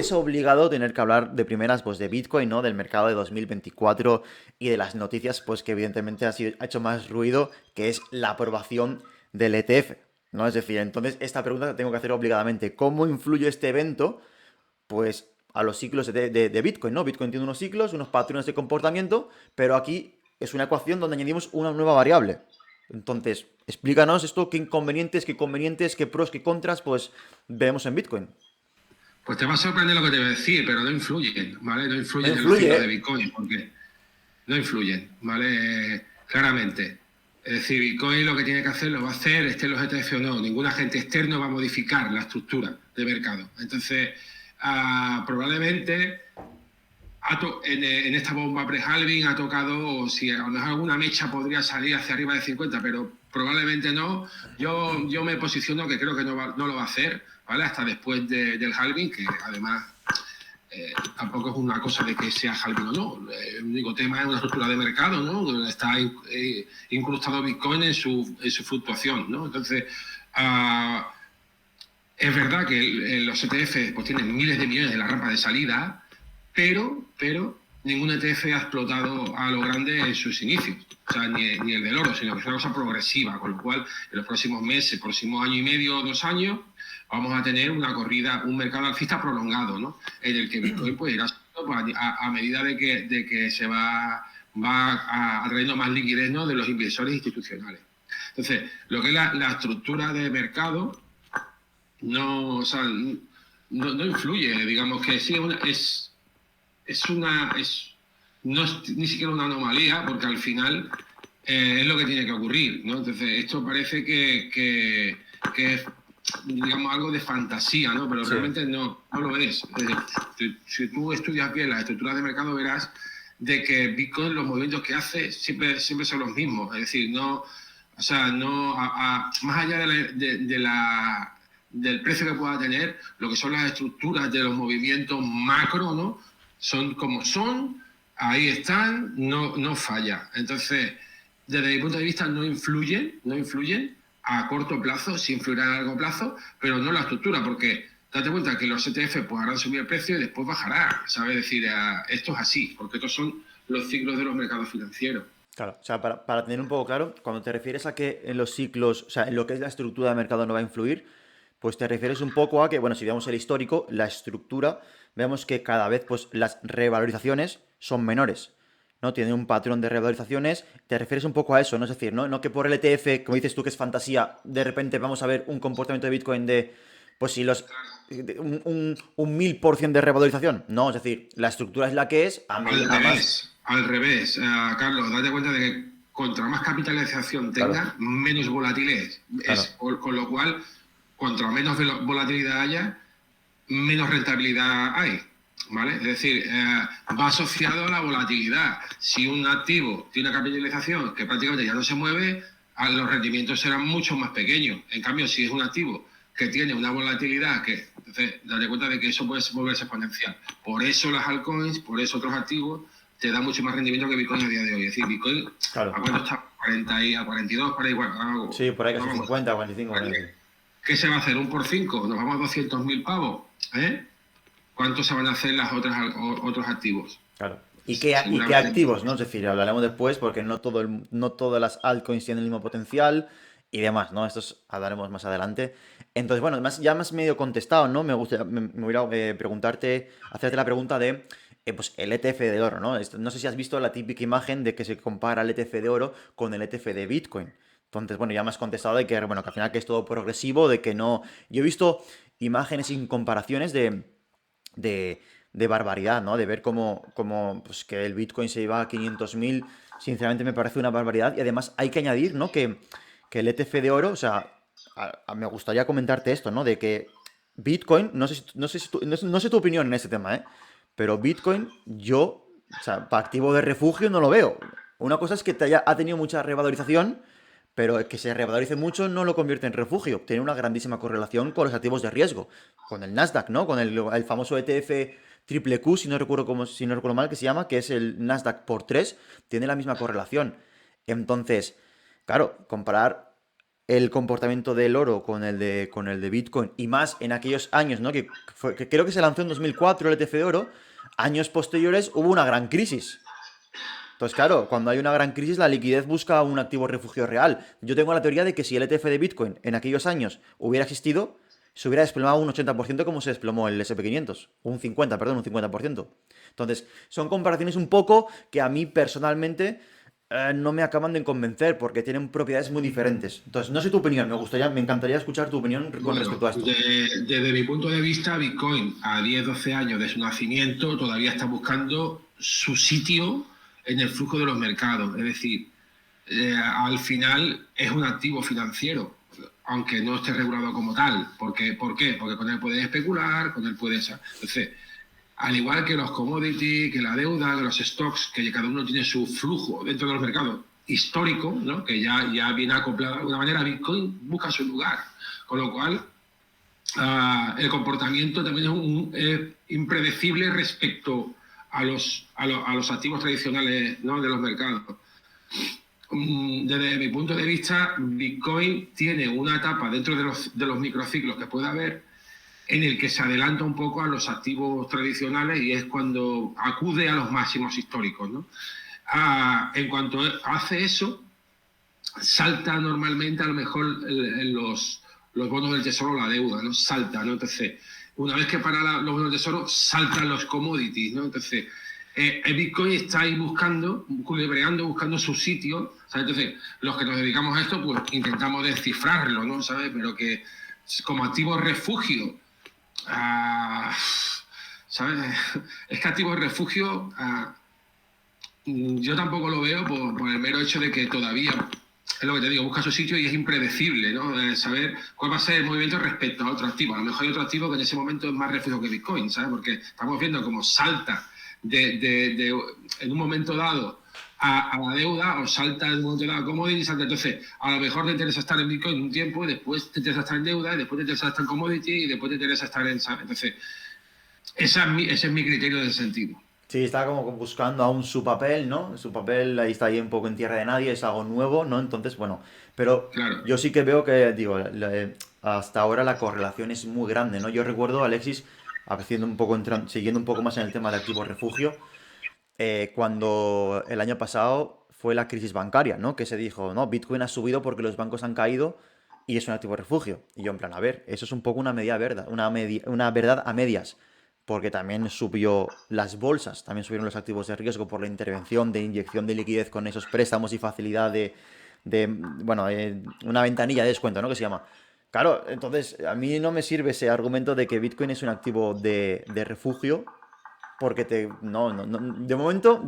es obligado tener que hablar de primeras, pues de Bitcoin, ¿no? Del mercado de 2024 y de las noticias, pues que evidentemente ha hecho más ruido, que es la aprobación del ETF, ¿no? Es decir, entonces esta pregunta la tengo que hacer obligadamente. ¿Cómo influye este evento, pues, a los ciclos de Bitcoin, ¿no? Bitcoin tiene unos ciclos, unos patrones de comportamiento, pero aquí es una ecuación donde añadimos una nueva variable. Entonces, explícanos esto, qué convenientes, qué pros, qué contras, pues vemos en Bitcoin. Pues te va a sorprender lo que te voy a decir, pero no influyen, ¿vale? No No influyen en los influye, ciclos de ¿eh? Bitcoin, porque no influyen, ¿vale? Claramente. Es decir, Bitcoin lo que tiene que hacer lo va a hacer, esté en los ETF o no. Ningún agente externo va a modificar la estructura de mercado. Entonces, probablemente en esta bomba pre-halving ha tocado, o si a lo mejor alguna mecha podría salir hacia arriba de 50, pero probablemente no. Yo me posiciono que creo que no lo va a hacer, ¿vale? Hasta después del halving, que además tampoco es una cosa de que sea halving o no. El único tema es una estructura de mercado, ¿no? Donde está incrustado Bitcoin en su fluctuación, ¿no? Entonces, uh, es verdad que los ETF pues, tienen miles de millones de la rampa de salida, pero ningún ETF ha explotado a lo grande en sus inicios. O sea, ni el del oro, sino que es una cosa progresiva, con lo cual en los próximos meses, próximo año y medio, 2 años, vamos a tener una corrida, un mercado alcista prolongado, ¿no? En el que Bitcoin pues, irá a medida de que se va atrayendo más liquidez, ¿no? De los inversores institucionales. Entonces, lo que es la estructura de mercado no, o sea, no influye, digamos que sí no es ni siquiera una anomalía, porque al final es lo que tiene que ocurrir, ¿no? Entonces, esto parece que es, digamos, algo de fantasía, ¿no? Pero Sí. realmente no lo es. Es decir, si tú estudias bien las estructuras de mercado, verás de que Bitcoin, los movimientos que hace, siempre son los mismos. Es decir, no, o sea, no, más allá del precio que pueda tener, lo que son las estructuras de los movimientos macro, ¿no? Son como son, ahí están, no falla. Entonces, desde mi punto de vista, no influyen a corto plazo, sí influirán a largo plazo, pero no la estructura, porque date cuenta que los ETF pues, harán subir el precio y después bajará, ¿sabes? Es decir, esto es así, porque estos son los ciclos de los mercados financieros. Claro, o sea, para tener un poco claro, cuando te refieres a que en los ciclos, o sea, en lo que es la estructura de mercado no va a influir, pues te refieres un poco a que, bueno, si vemos el histórico, la estructura, vemos que cada vez pues las revalorizaciones son menores, ¿no? Tiene un patrón de revalorizaciones, te refieres un poco a eso, ¿no? Es decir, ¿no? No que por el ETF, como dices tú que es fantasía, de repente vamos a ver un comportamiento de Bitcoin de, pues si los, un 1000% de revalorización, no, es decir, la estructura es la que es, a más, Al revés, Carlos, date cuenta de que contra más capitalización claro, tenga, menos volátil claro. con lo cual, contra menos volatilidad haya, menos rentabilidad hay. ¿Vale? Es decir, va asociado a la volatilidad. Si un activo tiene una capitalización que prácticamente ya no se mueve, los rendimientos serán mucho más pequeños. En cambio, si es un activo que tiene una volatilidad, entonces, date cuenta de que eso puede volverse exponencial. Por eso las altcoins, por eso otros activos, te dan mucho más rendimiento que Bitcoin a día de hoy. Es decir, Bitcoin, ¿a Claro. cuánto está? 40 y a 42, para igual. Sí, por ahí No casi vamos. 50, 45, por ahí, sí. ¿Qué se va a hacer? ¿Un por 5? Nos vamos a 200.000 pavos. ¿Eh? ¿Cuánto se van a hacer otros activos? Claro. ¿Y qué Seguramente. activos, no? Es decir, hablaremos después porque no todas las altcoins tienen el mismo potencial y demás, ¿no? Estos hablaremos más adelante. Entonces, bueno, ya me has medio contestado, ¿no? Me hubiera preguntarte, hacerte la pregunta de, pues, el ETF de oro, ¿no? No sé si has visto la típica imagen de que se compara el ETF de oro con el ETF de Bitcoin. Entonces, bueno, ya me has contestado de que, bueno, que al final que es todo progresivo, de que no... Yo he visto imágenes y comparaciones de barbaridad, ¿no? De ver cómo pues, que el Bitcoin se iba a 500.000, sinceramente me parece una barbaridad. Y además hay que añadir, ¿no? Que el ETF de oro, o sea, me gustaría comentarte esto, ¿no? De que Bitcoin, no sé tu opinión en este tema, ¿eh? Pero Bitcoin, o sea, para activo de refugio no lo veo. Una cosa es que ha tenido mucha revalorización, pero que se revalorice mucho no lo convierte en refugio. Tiene una grandísima correlación con los activos de riesgo. Con el Nasdaq, ¿no? Con el famoso ETF triple Q, si no recuerdo mal, que se llama, que es el Nasdaq por 3 tiene la misma correlación. Entonces, claro, comparar el comportamiento del oro con el de Bitcoin, y más en aquellos años, ¿no? Que creo que se lanzó en 2004 el ETF de oro, años posteriores hubo una gran crisis. Entonces, claro, cuando hay una gran crisis, la liquidez busca un activo refugio real. Yo tengo la teoría de que si el ETF de Bitcoin en aquellos años hubiera existido, se hubiera desplomado un 80% como se desplomó el SP500. Un 50, perdón, un 50%. Entonces, son comparaciones un poco que a mí personalmente no me acaban de convencer porque tienen propiedades muy diferentes. Entonces, no sé tu opinión, me encantaría escuchar tu opinión con respecto Bueno, a esto. desde mi punto de vista, Bitcoin a 10-12 años de su nacimiento todavía está buscando su sitio en el flujo de los mercados. Es decir, al final es un activo financiero, aunque no esté regulado como tal. ¿Por qué? Porque con él puedes especular, con él puedes... Entonces, al igual que los commodities, que la deuda, que los stocks, que cada uno tiene su flujo dentro de los mercados histórico, ¿no? Que ya viene acoplado de alguna manera, Bitcoin busca su lugar. Con lo cual, el comportamiento también es impredecible respecto a los activos tradicionales, ¿no? De los mercados. Desde mi punto de vista, Bitcoin tiene una etapa dentro de los microciclos que puede haber en el que se adelanta un poco a los activos tradicionales y es cuando acude a los máximos históricos, ¿no? En cuanto hace eso, salta normalmente a lo mejor los bonos del tesoro, la deuda, ¿no? Salta, ¿no? Entonces, una vez que para los bonos del tesoro, saltan los commodities, ¿no? Entonces, el Bitcoin está ahí buscando su sitio, ¿sabes? Entonces, los que nos dedicamos a esto, pues intentamos descifrarlo, ¿no? ¿Sabes? Pero que como activo refugio, ¿sabes? Es que activo refugio, yo tampoco lo veo por el mero hecho de que todavía, es lo que te digo, busca su sitio y es impredecible, ¿no? Saber cuál va a ser el movimiento respecto a otro activo. A lo mejor hay otro activo que en ese momento es más refugio que Bitcoin, ¿sabes? Porque estamos viendo cómo salta en un momento dado a la deuda, o salta en un momento dado a commodity, salta. Entonces, a lo mejor te interesa estar en Bitcoin un tiempo, y después te interesa estar en deuda, y después te interesa estar en commodity, y después te interesa estar en... ¿sabes? Entonces, ese es mi criterio en ese sentido. Sí, está como buscando aún su papel, ¿no? Su papel ahí está ahí un poco en tierra de nadie, es algo nuevo, ¿no? Entonces, bueno, pero Claro. yo sí que veo que, digo, hasta ahora la correlación es muy grande, ¿no? Yo recuerdo, Alexis, haciendo un poco, siguiendo un poco más en el tema de activo refugio, cuando el año pasado fue la crisis bancaria, ¿no? Que se dijo, no, Bitcoin ha subido porque los bancos han caído y es un activo refugio. Y yo en plan, a ver, eso es un poco una media verdad, una verdad a medias. Porque también subió las bolsas, también subieron los activos de riesgo por la intervención de inyección de liquidez con esos préstamos y facilidad bueno, una ventanilla de descuento, ¿no? Que se llama. Claro, entonces a mí no me sirve ese argumento de que Bitcoin es un activo de refugio porque de momento,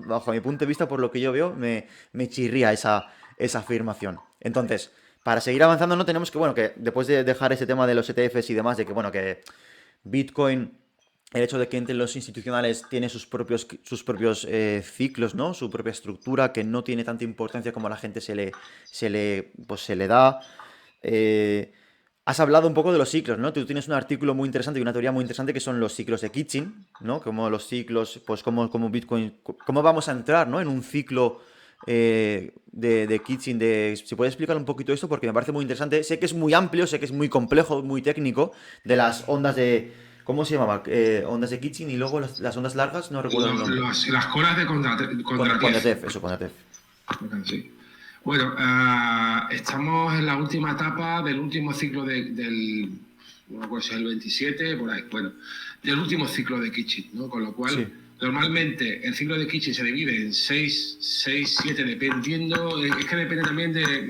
bajo mi punto de vista, por lo que yo veo, me chirría esa afirmación. Entonces, para seguir avanzando, no tenemos que, bueno, que después de dejar ese tema de los ETFs y demás, de que, bueno, que Bitcoin, el hecho de que entre los institucionales tiene sus propios ciclos, ¿no? Su propia estructura, que no tiene tanta importancia como a la gente se le da. Eh, Has hablado un poco de los ciclos, ¿no? Tú tienes un artículo muy interesante y una teoría muy interesante que son los ciclos de Kitching, ¿no? Como los ciclos, pues como Bitcoin, cómo vamos a entrar, ¿no? En un ciclo de Kitching, si puedes explicar un poquito esto porque me parece muy interesante. Sé que es muy amplio, sé que es muy complejo, muy técnico, de las ondas ¿cómo se llamaba? Ondas de Kitching y luego las ondas largas, no recuerdo el nombre. Las colas de Kondratiev. Kondratiev, eso, Kondratiev. Sí. Bueno, estamos en la última etapa del último ciclo no me acuerdo si es el 27, por ahí, bueno, del último ciclo de Kitching, ¿no? Con lo cual, Sí. normalmente el ciclo de Kitching se divide en 6, 7, dependiendo, es que depende también de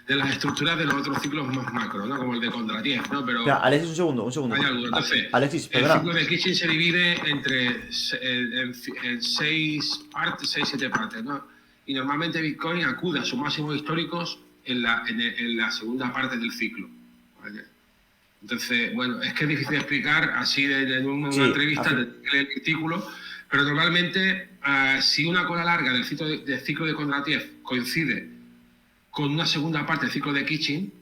las estructuras de los otros ciclos más macro, ¿no? Como el de Kondratiev, ¿no? Pero Alexis, un segundo. hay algo. Entonces, Alexis, el perdona. ciclo de Kitching se divide en 6 partes, 6, 7 partes, ¿no? Y normalmente Bitcoin acude a sus máximos históricos en la segunda parte del ciclo, ¿vale? Entonces, bueno, es que es difícil de explicar así en una Sí, entrevista del artículo, pero normalmente si una cola larga del ciclo de Kondratiev coincide con una segunda parte del ciclo de Kitching,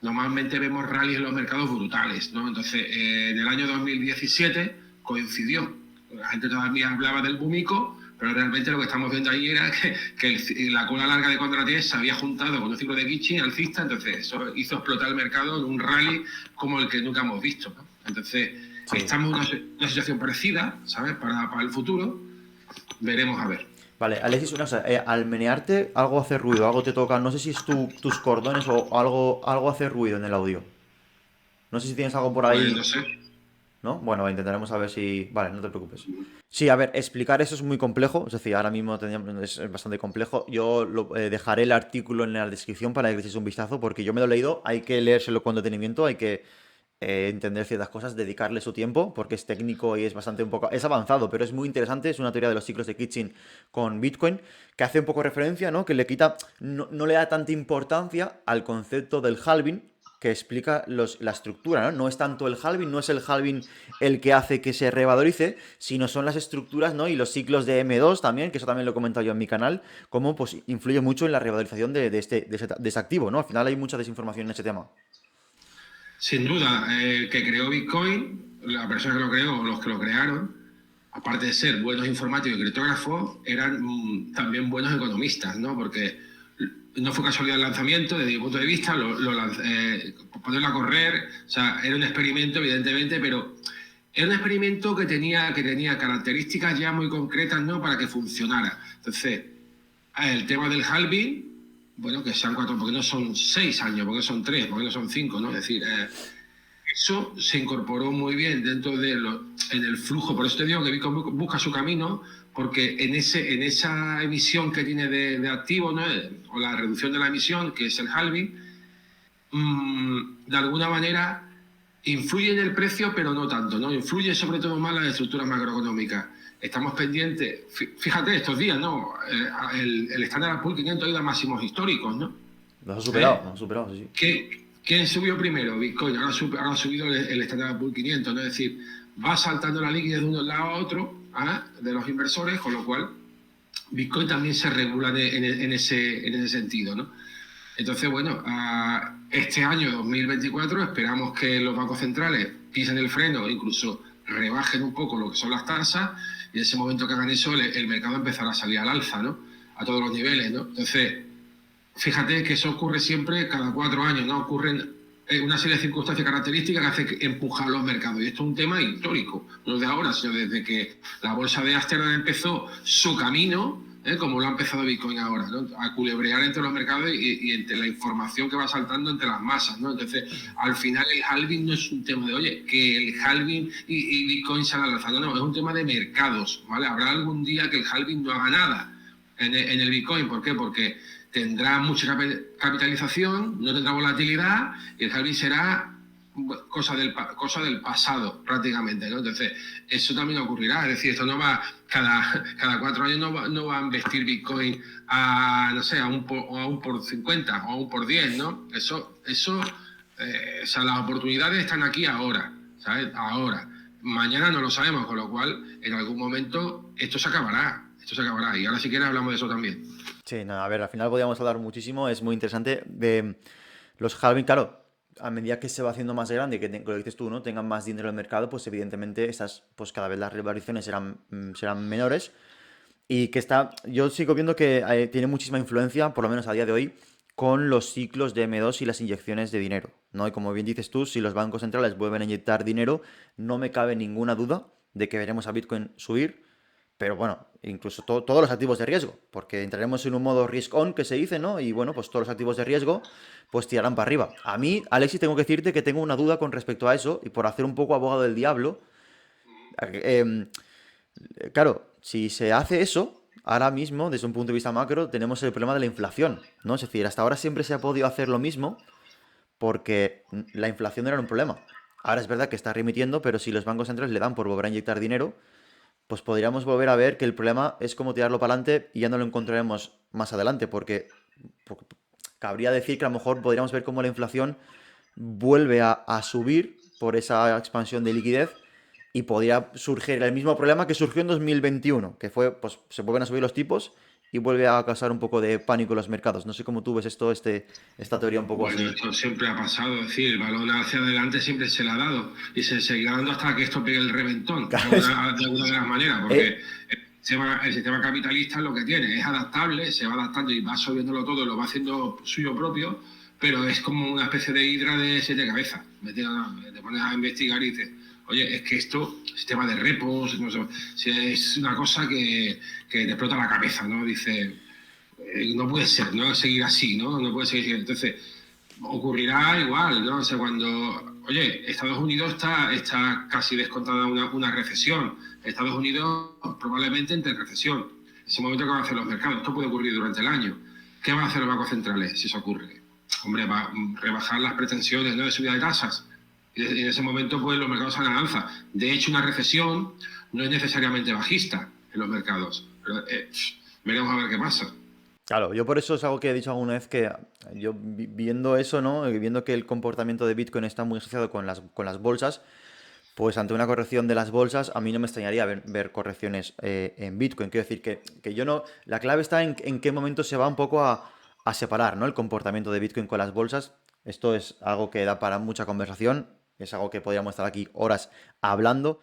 normalmente vemos rallies en los mercados brutales, ¿no? Entonces, en el año 2017 coincidió. La gente todavía hablaba del boom ICO, pero realmente lo que estamos viendo ahí era que la cola larga de contratés se había juntado con un ciclo de Kitchen alcista, entonces eso hizo explotar el mercado en un rally como el que nunca hemos visto, ¿no? Entonces, Sí. estamos en una situación parecida, ¿sabes? Para el futuro, veremos a ver. Vale, Alexis, una cosa, al menearte algo hace ruido, algo te toca, no sé si es tus cordones o algo hace ruido en el audio. No sé si tienes algo por Pues no ahí, sé. ¿no? Bueno, intentaremos a ver si... Vale, no te preocupes. Sí, a ver, explicar eso es muy complejo, es decir, ahora mismo es bastante complejo. Yo dejaré el artículo en la descripción para que le echéis un vistazo, porque yo me lo he leído, hay que leérselo con detenimiento, hay que entender ciertas cosas, dedicarle su tiempo, porque es técnico y es bastante un poco... Es avanzado, pero es muy interesante, es una teoría de los ciclos de Kitchen con Bitcoin, que hace un poco referencia, ¿no? Que le quita, no le da tanta importancia al concepto del halving, que explica la estructura, ¿no? No es tanto el halving, no es el halving el que hace que se revalorice, sino son las estructuras, ¿no? Y los ciclos de M2 también, que eso también lo he comentado yo en mi canal, cómo pues influye mucho en la revalorización de ese activo, ¿no? Al final hay mucha desinformación en ese tema. Sin duda, el que creó Bitcoin, la persona que lo creó o los que lo crearon, aparte de ser buenos informáticos y criptógrafos, eran también buenos economistas, ¿no? Porque no fue casualidad el lanzamiento, desde mi punto de vista, ponerlo a correr, o sea, era un experimento, evidentemente, pero era un experimento que tenía características ya muy concretas, ¿no? Para que funcionara. Entonces, el tema del halving, bueno, que sean 4, porque no son 6 años, porque son 3, porque no son 5, ¿no? Es decir, eso se incorporó muy bien en el flujo. Por eso te digo que Bitcoin busca su camino, porque en esa emisión que tiene de activo, ¿no? O la reducción de la emisión, que es el halving, de alguna manera influye en el precio, pero no tanto, ¿no? Influye sobre todo más en las estructuras macroeconómicas. Estamos pendientes, fíjate, estos días, ¿no? El Standard Poor's 500 ha ido a máximos históricos, ¿no? Los ha superado, sí, sí. ¿Quién subió primero? Bitcoin. Ahora ha subido el Standard Poor's 500, ¿no? Es decir, va saltando la liquidez de un lado a otro, de los inversores, con lo cual Bitcoin también se regula en ese sentido, ¿no? Entonces, bueno, este año 2024 esperamos que los bancos centrales pisen el freno, incluso rebajen un poco lo que son las tasas, y en ese momento que hagan eso, el mercado empezará a salir al alza, ¿no? A todos los niveles, ¿no? Entonces, fíjate que eso ocurre siempre cada 4 años, ¿no? Ocurren una serie de circunstancias características que hacen empujar los mercados. Y esto es un tema histórico, no de ahora, sino desde que la bolsa de Ámsterdam empezó su camino, como lo ha empezado Bitcoin ahora, ¿no? A culebrear entre los mercados y entre la información que va saltando entre las masas, ¿no? Entonces, al final el halving no es un tema de, oye, que el halving y Bitcoin se han alzado, no, es un tema de mercados, ¿vale? Habrá algún día que el halving no haga nada en el Bitcoin. ¿Por qué? Porque tendrá mucha capitalización, no tendrá volatilidad y el halving será cosa del pasado prácticamente, ¿no? Entonces, eso también ocurrirá, es decir, esto no va, cada 4 años no va a investir Bitcoin no sé, a un por 50 o a un por 10, ¿no? O sea, las oportunidades están aquí ahora, ¿sabes? Ahora. Mañana no lo sabemos, con lo cual, en algún momento, esto se acabará. Y ahora si quieres hablamos de eso también. Sí, nada, a ver, al final podríamos hablar muchísimo, es muy interesante. De los halving, claro, a medida que se va haciendo más grande, que lo dices tú, ¿no? Tengan más dinero en el mercado, pues evidentemente pues cada vez las revalorizaciones serán menores. Y yo sigo viendo que tiene muchísima influencia, por lo menos a día de hoy, con los ciclos de M2 y las inyecciones de dinero, ¿no? Y como bien dices tú, si los bancos centrales vuelven a inyectar dinero, no me cabe ninguna duda de que veremos a Bitcoin subir, pero bueno, incluso todos los activos de riesgo, porque entraremos en un modo risk on que se dice, ¿no? Y bueno, pues todos los activos de riesgo pues tirarán para arriba. A mí, Alexis, tengo que decirte que tengo una duda con respecto a eso, y por hacer un poco abogado del diablo, eh, claro, si se hace eso, ahora mismo, desde un punto de vista macro, tenemos el problema de la inflación, ¿no? Es decir, hasta ahora siempre se ha podido hacer lo mismo porque la inflación no era un problema. Ahora es verdad que está remitiendo, pero si los bancos centrales le dan por volver a inyectar dinero, pues podríamos volver a ver que el problema es cómo tirarlo para adelante y ya no lo encontraremos más adelante, porque cabría decir que a lo mejor podríamos ver cómo la inflación vuelve a subir por esa expansión de liquidez y podría surgir el mismo problema que surgió en 2021, que fue, pues se vuelven a subir los tipos y vuelve a causar un poco de pánico en los mercados. No sé cómo tú ves esta teoría un poco Bueno, así. esto siempre ha pasado, es decir, el balón hacia adelante siempre se le ha dado y se seguirá dando hasta que esto pegue el reventón, de Claro, alguna de las maneras, porque eh, el sistema capitalista lo que tiene es adaptable, se va adaptando y va absorbiéndolo todo, lo va haciendo suyo propio, pero es como una especie de hidra de 7 cabezas. Te pones a investigar y dices, oye, es que esto, sistema de repos, no sé, es una cosa que te explota la cabeza, ¿no? Dice, no puede ser, ¿no? Seguir así, ¿no? No puede seguir. Entonces, ocurrirá igual, ¿no? O sea, cuando, oye, Estados Unidos está casi descontada una recesión. Estados Unidos probablemente entre en recesión. En ese momento, ¿qué van a hacer los mercados? Esto puede ocurrir durante el año. ¿Qué van a hacer los bancos centrales si eso ocurre? Hombre, va a rebajar las pretensiones, ¿no?, de subida de tasas. Y en ese momento, pues los mercados salen a la alza. De hecho, una recesión no es necesariamente bajista en los mercados. Pero, veremos a ver qué pasa. Claro, yo por eso es algo que he dicho alguna vez que yo viendo eso, ¿no? Viendo que el comportamiento de Bitcoin está muy asociado con las bolsas, pues ante una corrección de las bolsas, a mí no me extrañaría ver correcciones en Bitcoin. Quiero decir que yo no. La clave está en qué momento se va un poco a separar, ¿no? El comportamiento de Bitcoin con las bolsas. Esto es algo que da para mucha conversación. Es algo que podríamos estar aquí horas hablando.